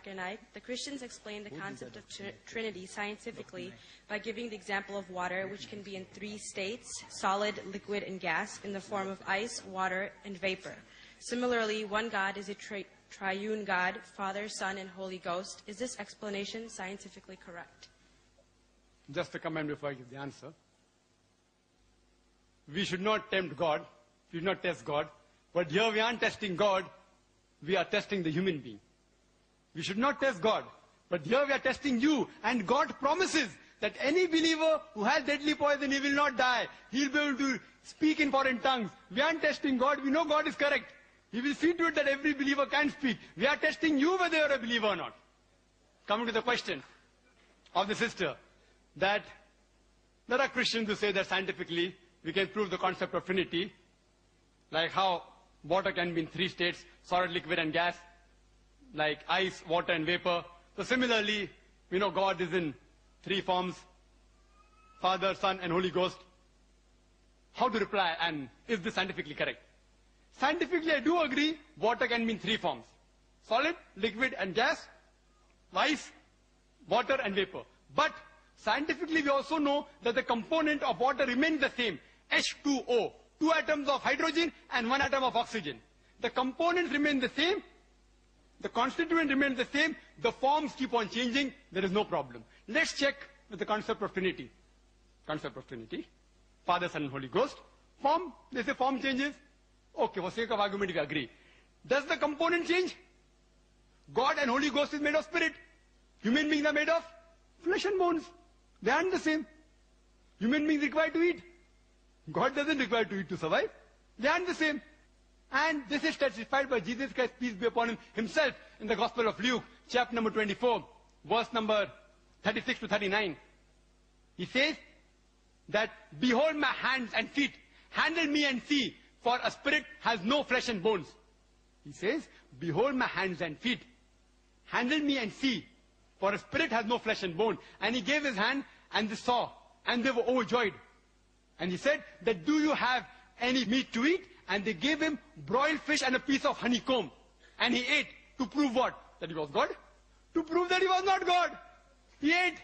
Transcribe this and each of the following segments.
Dr. Naik. The Christians explain the concept of Trinity scientifically by giving the example of water, which can be in three states, solid, liquid, and gas, in the form of ice, water, and vapor. Similarly, one God is a triune God, Father, Son, and Holy Ghost. Is this explanation scientifically correct? Just a comment before I give the answer. We should not tempt God, we should not test God, but here we aren't testing God, we are testing the human being. We should not test God, but here we are testing you, and God promises that any believer who has deadly poison, he will not die. He'll be able to speak in foreign tongues. We aren't testing God, we know God is correct. He will see to it that every believer can speak. We are testing you whether you're a believer or not. Coming to the question of the sister, that there are Christians who say that scientifically we can prove the concept of Trinity, like how water can be in three states, solid, liquid, and gas, like ice, water, and vapor. So similarly, we know God is in three forms, Father, Son, and Holy Ghost. How to reply, and is this scientifically correct? Scientifically, I do agree, water can be in three forms, solid, liquid, and gas, ice, water, and vapor. But scientifically, we also know that the component of water remains the same, H2O, 2 atoms of hydrogen and 1 atom of oxygen. The components remain the same, the constituent remains the same, the forms keep on changing, there is no problem. Let's check with the concept of Trinity. Concept of Trinity, Father, Son, and Holy Ghost. Form, they say form changes. Okay, for sake of argument, we agree. Does the component change? God and Holy Ghost is made of spirit. Human beings are made of flesh and bones. They aren't the same. Human beings require to eat. God doesn't require to eat to survive. They aren't the same. And this is testified by Jesus Christ, peace be upon him, himself in the Gospel of Luke, chapter number 24, verse number 36 to 39. He says that, behold my hands and feet, handle me and see, for a spirit has no flesh and bones. He says, behold my hands and feet, handle me and see, for a spirit has no flesh and bone. And he gave his hand, and they saw, and they were overjoyed. And he said that, do you have any meat to eat? And they gave him broiled fish and a piece of honeycomb. And he ate. To prove what? That he was God? To prove that he was not God. He ate.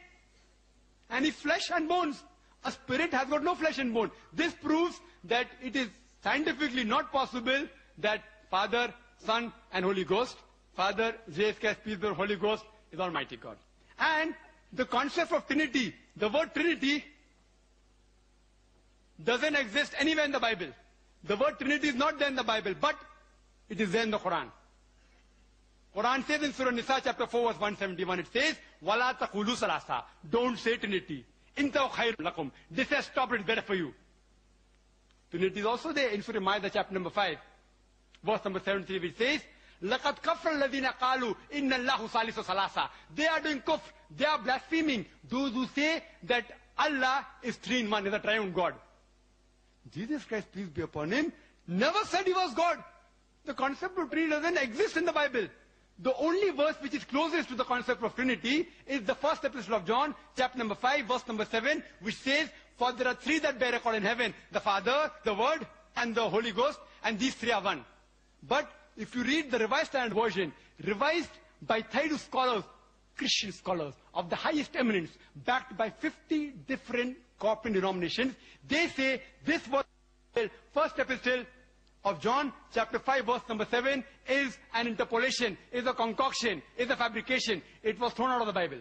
And his flesh and bones. A spirit has got no flesh and bone. This proves that it is scientifically not possible that Father, Son, and Holy Ghost, Father, Jesus Christ, peace be upon Holy Ghost, is Almighty God. And the concept of Trinity, the word Trinity, doesn't exist anywhere in the Bible. The word Trinity is not there in the Bible, but it is there in the Quran. Quran says in Surah Nisa chapter 4 verse 171, it says, وَلَا تَقُولُوا ثَلَاثَةً. Don't say Trinity. إِنْتَوْ خَيْرٌ لَكُمْ. This has stopped, it's better for you. Trinity is also there in Surah Ma'idah chapter number 5, verse number 73, which says, لَقَدْ كَفْرَ الَّذِينَ قَالُوا إِنَّ اللَّهُ ثَالِثُ ثَلَاثَةٍ. They are doing kufr, they are blaspheming, those who say that Allah is three in one, is a triune God. Jesus Christ, peace be upon him, never said he was God. The concept of Trinity doesn't exist in the Bible. The only verse which is closest to the concept of Trinity is the first epistle of John, chapter number 5, verse number 7, which says, for there are three that bear record in heaven, the Father, the Word, and the Holy Ghost, and these three are one. But if you read the Revised Standard Version, revised by Thaydu scholars, Christian scholars of the highest eminence, backed by 50 different corporate denominations, they say this was first epistle of John, chapter 5, verse number 7, is an interpolation, is a concoction, is a fabrication. It was thrown out of the Bible.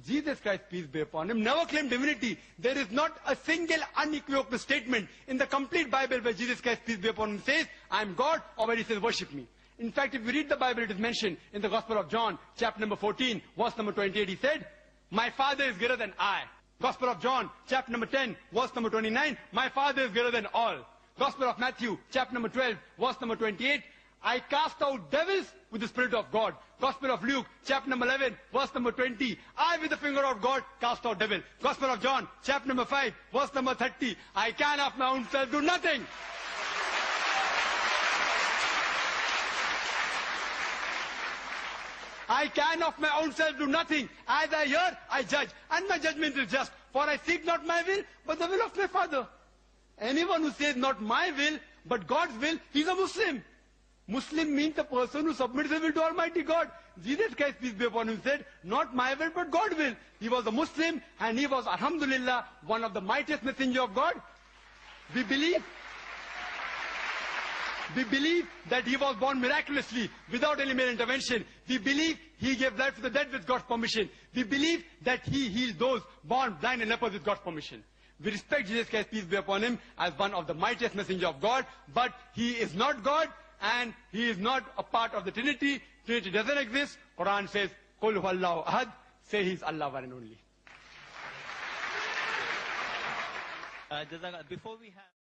Jesus Christ, peace be upon him, never claimed divinity. There is not a single unequivocal statement in the complete Bible where Jesus Christ, peace be upon him, says, I am God, or where he says, worship me. In fact, if you read the Bible, it is mentioned in the Gospel of John, chapter number 14, verse number 28, he said, my Father is greater than I. Gospel of John, chapter number 10, verse number 29, my Father is greater than all. Gospel of Matthew, chapter number 12, verse number 28, I cast out devils with the Spirit of God. Gospel of Luke, chapter number 11, verse number 20, I with the finger of God cast out devil. Gospel of John, chapter number 5, verse number 30, I can of my own self do nothing. I can of my own self do nothing. As I hear, I judge. And my judgment is just. For I seek not my will, but the will of my Father. Anyone who says not my will, but God's will, he's a Muslim. Muslim means a person who submits his will to Almighty God. Jesus Christ, peace be upon him, said, not my will, but God's will. He was a Muslim, and he was, alhamdulillah, one of the mightiest messengers of God. We believe that he was born miraculously, without any male intervention. We believe he gave life to the dead with God's permission. We believe that he healed those born blind and lepers with God's permission. We respect Jesus Christ, peace be upon him, as one of the mightiest messengers of God, but he is not God, and he is not a part of the Trinity. Trinity doesn't exist. Quran says, Qul huwallahu ahad, say he is Allah one and only. Jazak- before we have